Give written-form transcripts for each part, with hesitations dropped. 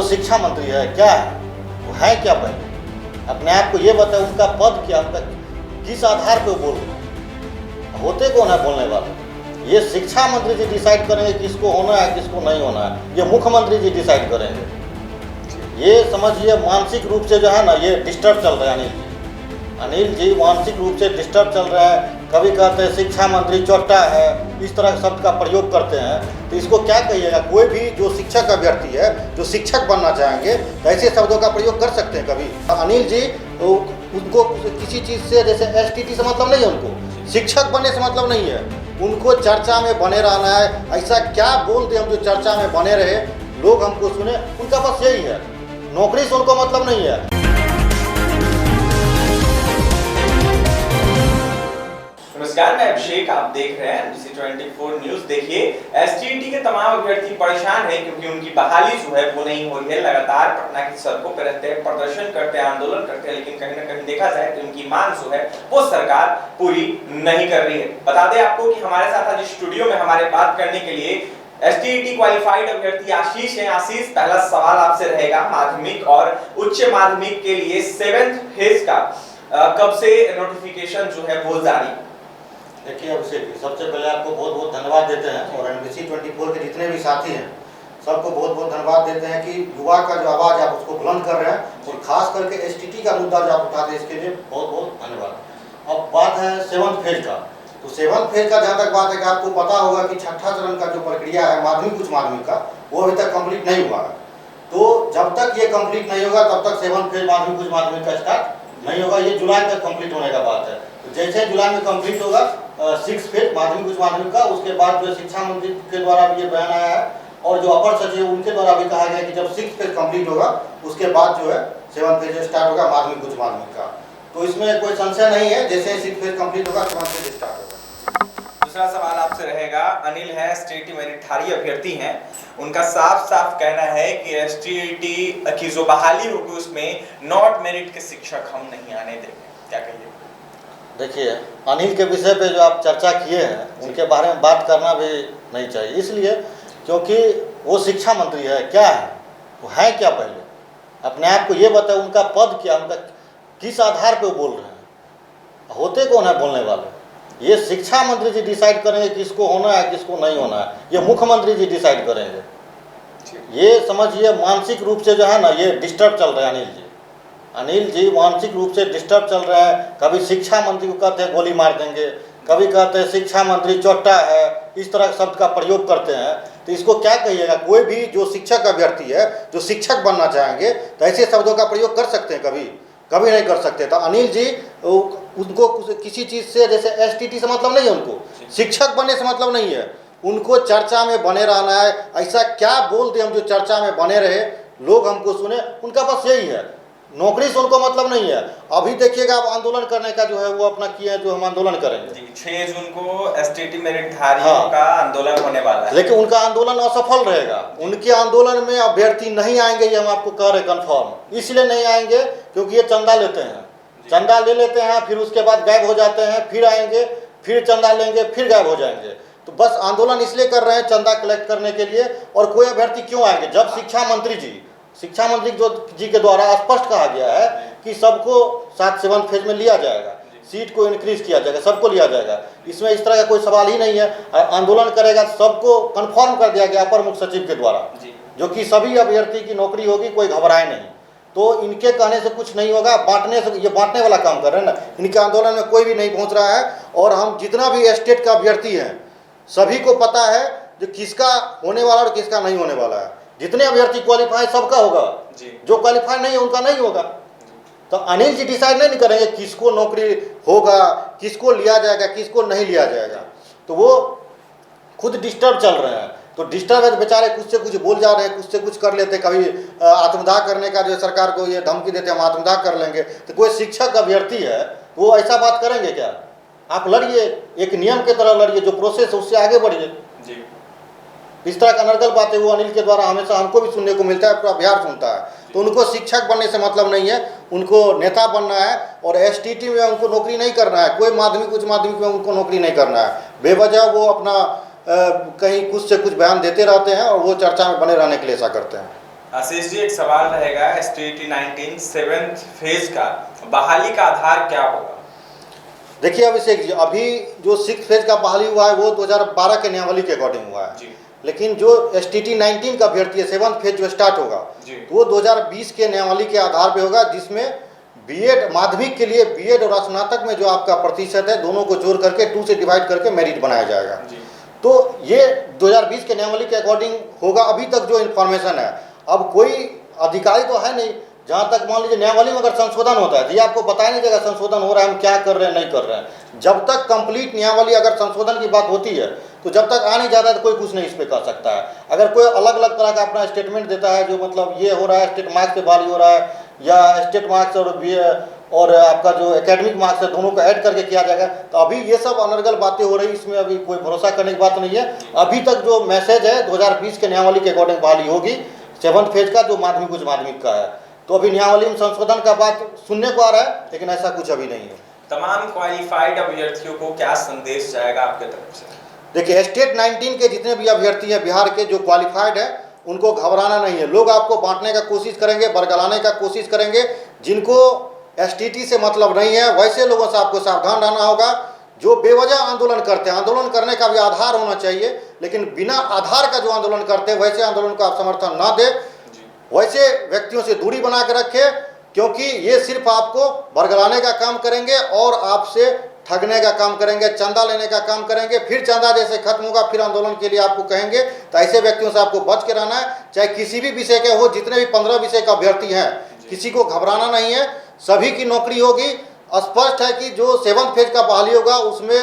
शिक्षा मंत्री है क्या है, वो है क्या पहले अपने आप को ये बताए, उनका पद क्या, उनका किस आधार पे वो बोल रहे हैं, होते कौन है बोलने वाले। ये शिक्षा मंत्री जी डिसाइड करेंगे किसको होना है किसको नहीं होना है, ये मुख्यमंत्री जी डिसाइड करेंगे। ये समझिए मानसिक रूप से जो है ना ये डिस्टर्ब चल रहा है अनिल जी मानसिक रूप से डिस्टर्ब चल रहा है। कभी कहते हैं शिक्षा मंत्री चोट्टा है, इस तरह के शब्द का प्रयोग करते हैं, तो इसको क्या कहिएगा। कोई भी जो शिक्षक अभ्यर्थी है जो शिक्षक बनना चाहेंगे तो ऐसे शब्दों का प्रयोग कर सकते हैं कभी। अनिल जी उनको किसी चीज़ से जैसे एसटीटी से मतलब नहीं है, उनको शिक्षक बनने से मतलब नहीं है, उनको चर्चा में बने रहना है। ऐसा क्या बोल दे हम जो चर्चा में बने रहे, लोग हमको सुने, उनका बस यही है, नौकरी से उनको मतलब नहीं है। नमस्कार, मैं अभिषेक, आप देख रहे हैं NBC 24 न्यूज। देखिए, एसटीईटी के तमाम अभ्यर्थी परेशान हैं क्योंकि उनकी बहाली जो है वो नहीं हो रही है। लगातार पटना की सड़कों पर रहते हैं, प्रदर्शन करते हैं, आंदोलन करते हैं, लेकिन कहीं ना कहीं देखा जाए तो उनकी मांग जो है वो सरकार पूरी नहीं कर रही है। बता दें आपको कि हमारे साथ आज स्टूडियो में हमारे बात करने के लिए एसटीईटी क्वालिफाइड अभ्यर्थी आशीष हैं। आशीष, पहला सवाल आपसे रहेगा, माध्यमिक और उच्च माध्यमिक के लिए 7th फेज का कब से नोटिफिकेशन जो है वो जारी? देखिए अभिषेक, सबसे पहले आपको बहुत बहुत धन्यवाद देते हैं और NBC 24 के जितने भी साथी हैं सबको बहुत बहुत धन्यवाद देते हैं कि युवा का जो आवाज़ आप उसको बुलंद कर रहे हैं और खास करके एसटीटी का मुद्दा जो आप उठाते हैं इसके लिए बहुत बहुत धन्यवाद। अब बात है 7th फेज का, तो 7th फेज का जहाँ तक बात है कि आपको पता होगा कि छठा चरण का जो प्रक्रिया है माध्यमिक उच्च माध्यमिक का, वो अभी तक कंप्लीट नहीं हुआ है। तो जब तक ये कंप्लीट नहीं होगा तब तक 7th फेज माध्यमिक उच्च माध्यमिक का स्टार्ट नहीं होगा। ये जुलाई तक कंप्लीट होने का बात है। तो जैसे जुलाई में कंप्लीट होगा 6th फेज माध्यमिक उच्च माध्यमिक का, उसके बाद जो शिक्षा मंत्री के द्वारा भी ये बयान आया है और जो अपर सचिव उनके द्वारा भी कहा गया कि जब 6th फेज कंप्लीट होगा उसके बाद जो है 7th फेज स्टार्ट होगा माध्यमिक उच्च माध्यमिक का। तो इसमें कोई संशय नहीं है, जैसे 6th फेज कंप्लीट होगा 7th फेज स्टार्ट होगा। दूसरा सवाल आपसे रहेगा, अनिल है, एसटीईटी मेरिटधारी अभ्यर्थी हैं, उनका साफ साफ कहना है कि एसटीईटी की जो बहाली होगी उसमें नॉट मेरिट के शिक्षक हम नहीं आने देंगे, क्या कहिए? देखिए, अनिल के विषय पे जो आप चर्चा किए हैं उनके बारे में बात करना भी नहीं चाहिए, इसलिए क्योंकि वो शिक्षा मंत्री है क्या है, वो है क्या पहले अपने आप को ये बताए, उनका पद क्या, उनका किस आधार पे वो बोल रहे हैं, होते कौन है बोलने वाले। ये शिक्षा मंत्री जी डिसाइड करेंगे किसको होना है किसको नहीं होना है, ये मुख्यमंत्री जी डिसाइड करेंगे। ये समझिए मानसिक रूप से जो है ना ये डिस्टर्ब चल रहा है अनिल जी मानसिक रूप से डिस्टर्ब चल रहा है। कभी शिक्षा मंत्री को कहते हैं गोली मार देंगे, कभी कहते हैं शिक्षा मंत्री चोट्टा है, इस तरह के शब्द का प्रयोग करते हैं, तो इसको क्या कहिएगा। कोई भी जो शिक्षक अभ्यर्थी है जो शिक्षक बनना चाहेंगे तो ऐसे शब्दों का प्रयोग कर सकते हैं, कभी नहीं कर सकते। तो अनिल जी उनको किसी चीज़ से जैसे एसटीटी से मतलब नहीं है, उनको शिक्षक बनने से मतलब नहीं है, उनको चर्चा में बने रहना है। ऐसा क्या बोल दे हम जो चर्चा में बने रहे, लोग हमको सुने, उनका बस यही है, नौकरी से उनको मतलब नहीं है। अभी देखिएगा आप आंदोलन करने का जो है वो अपना किए हैं, जो हम आंदोलन करेंगे 6 जून को एसटीईटी मेरिटधारियों का आंदोलन होने वाला है, लेकिन उनका आंदोलन असफल रहेगा। उनके आंदोलन में अभ्यर्थी नहीं आएंगे, ये हम आपको कह रहे कंफर्म। इसलिए नहीं आएंगे क्योंकि ये चंदा लेते हैं, चंदा ले लेते हैं, फिर उसके बाद गायब हो जाते हैं, फिर आएंगे, फिर चंदा लेंगे, फिर गायब हो जाएंगे। तो बस आंदोलन इसलिए कर रहे हैं चंदा कलेक्ट करने के लिए। और कोई अभ्यर्थी क्यों आएंगे जब शिक्षा मंत्री जी के द्वारा स्पष्ट कहा गया है कि सबको 7th फेज में लिया जाएगा, सीट को इंक्रीज किया जाएगा, सबको लिया जाएगा। इसमें इस तरह का कोई सवाल ही नहीं है। आंदोलन करेगा सबको कन्फर्म कर दिया गया अपर मुख्य सचिव के द्वारा, जो कि सभी अभ्यर्थी की नौकरी होगी, कोई घबराए नहीं। तो इनके कहने से कुछ नहीं होगा, बांटने से, ये बांटने वाला काम कर रहे हैं ना। इनके आंदोलन में कोई भी नहीं पहुँच रहा है। और हम जितना भी स्टेट का अभ्यर्थी हैं सभी को पता है जो किसका होने वाला और किसका नहीं होने वाला है। जितने अभ्यर्थी क्वालिफाई सबका होगा, जो क्वालिफाई नहीं है उनका नहीं होगा। तो अनिल जी डिसाइड नहीं करेंगे किसको नौकरी होगा, किसको लिया जाएगा, किसको नहीं लिया जाएगा। तो वो खुद डिस्टर्ब चल रहे हैं। तो डिस्टर्ब है तो बेचारे कुछ से कुछ बोल जा रहे हैं, कुछ से कुछ कर लेते। कभी आत्मदाह करने का जो सरकार को ये धमकी देते हम आत्मदाह कर लेंगे। तो कोई शिक्षक अभ्यर्थी है वो ऐसा बात करेंगे क्या? आप लड़िए, एक नियम के तरह लड़िए, जो प्रोसेस है उससे आगे बढ़िए। इस तरह का अनर्गल बातें वो अनिल के द्वारा हमेशा हमको भी सुनने को मिलता है, पूरा बिहार सुनता है। तो उनको शिक्षक बनने से मतलब नहीं है, उनको नेता बनना है। और एसटीटी में उनको नौकरी नहीं करना है, कोई माध्यमिक उच्च माध्यमिक में उनको नौकरी नहीं करना है। बेवजह वो अपना कहीं कुछ से कुछ बयान देते रहते हैं और वो चर्चा में बने रहने के लिए ऐसा करते हैं। आशीष जी, एक सवाल रहेगा STET 19 7th फेज का बहाली का आधार क्या होगा? देखिए अभिषेक जी, अभी जो 6 फेज का बहाली हुआ है वो 2012 के नियमावली के अकॉर्डिंग हुआ है जी लेकिन जो STT 19 का अभ्यर्थी है 7th फेज जो स्टार्ट होगा जी तो वो 2020 के नियमावली के आधार पे होगा, जिसमें बीएड माध्यमिक के लिए बीएड और स्नातक में जो आपका प्रतिशत है दोनों को जोड़ करके 2 से डिवाइड करके मेरिट बनाया जाएगा। जी तो ये 2020 के नियमावली के अकॉर्डिंग होगा। अभी तक जो इन्फॉर्मेशन है, अब कोई अधिकारी तो है नहीं, जहाँ तक मान लीजिए नियमावली में अगर संशोधन होता है तो ये आपको बताया नहीं जाएगा संशोधन हो रहा है, हम क्या कर रहे हैं नहीं कर रहे हैं। जब तक कंप्लीट नियमावली अगर संशोधन की बात होती है तो जब तक आ नहीं जाता है तो कोई कुछ नहीं इस पर कर सकता है। अगर कोई अलग अलग तरह का अपना स्टेटमेंट देता है जो मतलब ये हो रहा है स्टेट मार्क्स से बहाली हो रहा है या स्टेट मार्क्स और आपका जो एकेडमिक मार्क्स है दोनों को ऐड करके किया जाएगा, तो अभी ये सब अनर्गल बातें हो रही, इसमें अभी कोई भरोसा करने की बात नहीं है। अभी तक जो मैसेज है 2020 के नियमावली के अकॉर्डिंग बहाली होगी 7th फेज का जो माध्यमिक उच्च माध्यमिक का है। तो अभी नियमावली में संशोधन का बात सुनने को आ रहा है लेकिन ऐसा कुछ अभी नहीं है। तमाम क्वालिफाइड अभ्यर्थियों को क्या संदेश जाएगा आपके तरफ से? देखिए STET 19 के जितने भी अभ्यर्थी हैं बिहार के जो क्वालिफाइड है उनको घबराना नहीं है। लोग आपको बांटने का कोशिश करेंगे, बरगलाने का कोशिश करेंगे। जिनको STT से मतलब नहीं है वैसे लोगों से आपको सावधान रहना होगा। जो बेवजह आंदोलन करते हैं, आंदोलन करने का भी आधार होना चाहिए, लेकिन बिना आधार का जो आंदोलन करते हैं वैसे आंदोलन को आप समर्थन ना दें, वैसे व्यक्तियों से दूरी बना के रखें, क्योंकि ये सिर्फ आपको बरगलाने का काम करेंगे और आपसे ठगने का काम करेंगे, चंदा लेने का काम करेंगे। फिर चंदा जैसे खत्म होगा फिर आंदोलन के लिए आपको कहेंगे, तो ऐसे व्यक्तियों से आपको बच के रहना है। चाहे किसी भी विषय के हो, जितने भी 15 विषय का अभ्यर्थी हैं किसी को घबराना नहीं है, सभी की नौकरी होगी। स्पष्ट है कि जो 7th फेज का बहाली होगा उसमें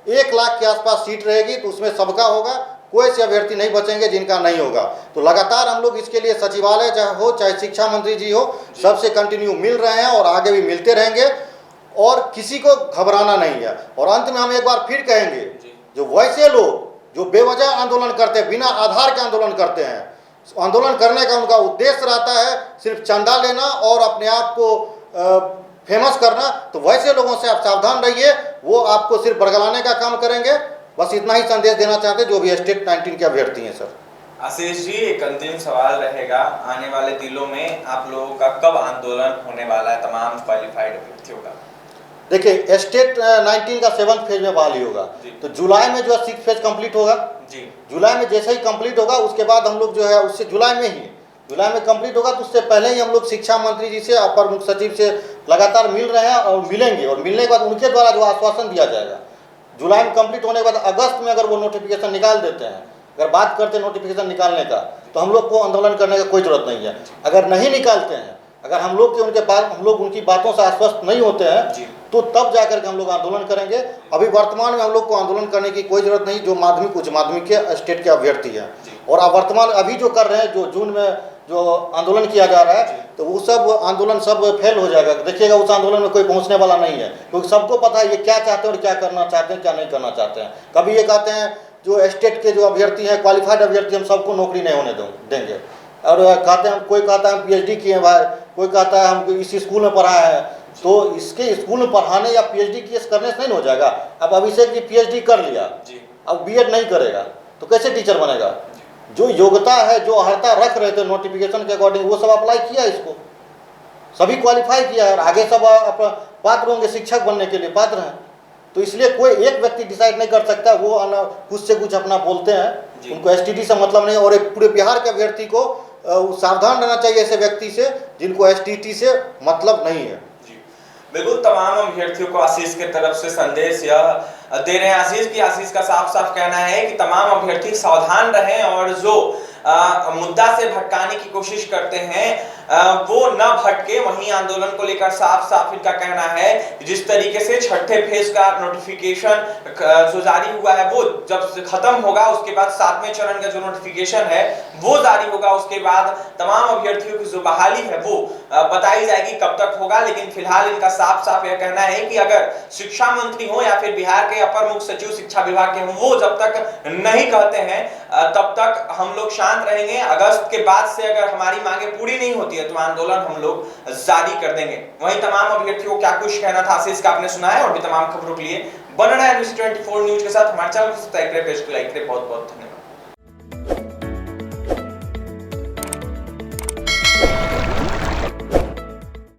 1 लाख के आसपास सीट रहेगी, तो उसमें सबका होगा, कोई से अभ्यर्थी नहीं बचेंगे जिनका नहीं होगा। तो लगातार हम लोग इसके लिए सचिवालय चाहे शिक्षा मंत्री जी हो, सबसे कंटिन्यू मिल रहे हैं और आगे भी मिलते रहेंगे और किसी को घबराना नहीं है। और अंत में हम एक बार फिर कहेंगे, जो वैसे लोग जो बेवजह आंदोलन करते हैं, बिना आधार के आंदोलन करते हैं, आंदोलन करने का उनका उद्देश्य रहता है सिर्फ चंदा लेना और अपने आप को फेमस करना, तो वैसे लोगों से आप सावधान रहिए, वो आपको सिर्फ बरगलाने का काम करेंगे। बस इतना ही संदेश देना चाहते जो भी STET 19 के अभ्यर्थी हैं। सर आशीष जी, एक अंतिम सवाल रहेगा, आने वाले दिनों में आप लोगों का कब आंदोलन होने वाला है तमाम क्वालिफाइड अभ्यर्थियों का? देखिए STET 19 का 7th फेज में बहाली होगा, तो जुलाई में जो है 6th फेज कंप्लीट होगा जी। जुलाई में जैसे ही कंप्लीट होगा उसके बाद हम लोग जो है उससे जुलाई में कंप्लीट होगा, तो उससे पहले ही हम लोग शिक्षा मंत्री जी से, अपर मुख्य सचिव से लगातार मिल रहे हैं और मिलेंगे। और मिलने के बाद उनके द्वारा जो आश्वासन दिया जाएगा, जुलाई में कंप्लीट होने के बाद अगस्त में अगर वो नोटिफिकेशन निकाल देते हैं, अगर बात करते हैं नोटिफिकेशन निकालने का, तो हम लोग को आंदोलन करने का कोई जरूरत नहीं है। अगर नहीं निकालते हैं, अगर हम लोग उनकी बातों से आश्वस्त नहीं होते हैं, तो तब जाकर के हम लोग आंदोलन करेंगे। अभी वर्तमान में हम लोग को आंदोलन करने की कोई जरूरत नहीं, जो माध्यमिक उच्च माध्यमिक के स्टेट के अभ्यर्थी हैं। और अब वर्तमान अभी जो कर रहे हैं, जो जून में जो आंदोलन किया जा रहा है, तो वो सब आंदोलन सब फेल हो जाएगा। देखिएगा उस आंदोलन में कोई पहुंचने वाला नहीं है, क्योंकि सबको पता है ये क्या चाहते हैं और क्या करना चाहते हैं, क्या नहीं करना चाहते हैं। कभी ये कहते हैं जो स्टेट के जो अभ्यर्थी हैं, क्वालिफाइड अभ्यर्थी, हम सबको नौकरी नहीं होने देंगे, और कहते हैं, कोई कहता है हम PhD किए हैं भाई, कोई कहता है हम इस स्कूल में पढ़ा है। तो इसके स्कूल में पढ़ाने या PhD करने से नहीं हो जाएगा। अब अभिषेक जी PhD कर लिया, अब B.Ed नहीं करेगा तो कैसे टीचर बनेगा? जो योग्यता है, जो अर्हता रख रहे थे नोटिफिकेशन के अकॉर्डिंग, वो सब अप्लाई किया, इसको सभी क्वालिफाई किया है और आगे सब पात्र होंगे, शिक्षक बनने के लिए पात्र हैं। तो इसलिए कोई एक व्यक्ति डिसाइड नहीं कर सकता, वो कुछ से कुछ अपना बोलते हैं, उनको STT से मतलब नहीं। और एक पूरे बिहार के अभ्यर्थी को सावधान रहना चाहिए ऐसे व्यक्ति से जिनको STT से मतलब नहीं है। बिल्कुल, तमाम अभ्यर्थियों को आशीष के तरफ से संदेश यह दे रहे हैं आशीष का साफ साफ कहना है कि तमाम अभ्यर्थी सावधान रहें और जो मुद्दा से भटकाने की कोशिश करते हैं वो न भटके। वहीं आंदोलन को लेकर साफ साफ इनका कहना है जिस तरीके से छठे फेज का नोटिफिकेशन जो जारी हुआ है, वो जब खत्म होगा उसके बाद 7वें चरण का जो नोटिफिकेशन है वो जारी होगा। उसके बाद तमाम अभ्यर्थियों की जो बहाली है वो बताई जाएगी कब तक होगा। लेकिन फिलहाल इनका साफ साफ यह कहना है कि अगर शिक्षा मंत्री हो या फिर बिहार के अपर मुख्य सचिव शिक्षा विभाग के हों, वो जब तक नहीं कहते हैं तब तक हम लोग शांत रहेंगे। अगस्त के बाद से अगर हमारी मांगे पूरी नहीं होती है तो आंदोलन हम लोग जारी कर देंगे। वहीं तमाम अभ्यर्थियों को क्या कुछ कहना था आशीष का आपने सुना है। और भी तमाम खबरों के लिए बन रहा है NBC 24 न्यूज के साथ। हमारे चैनल को सब्सक्राइब करें, पेज को लाइक करें। बहुत बहुत धन्यवाद।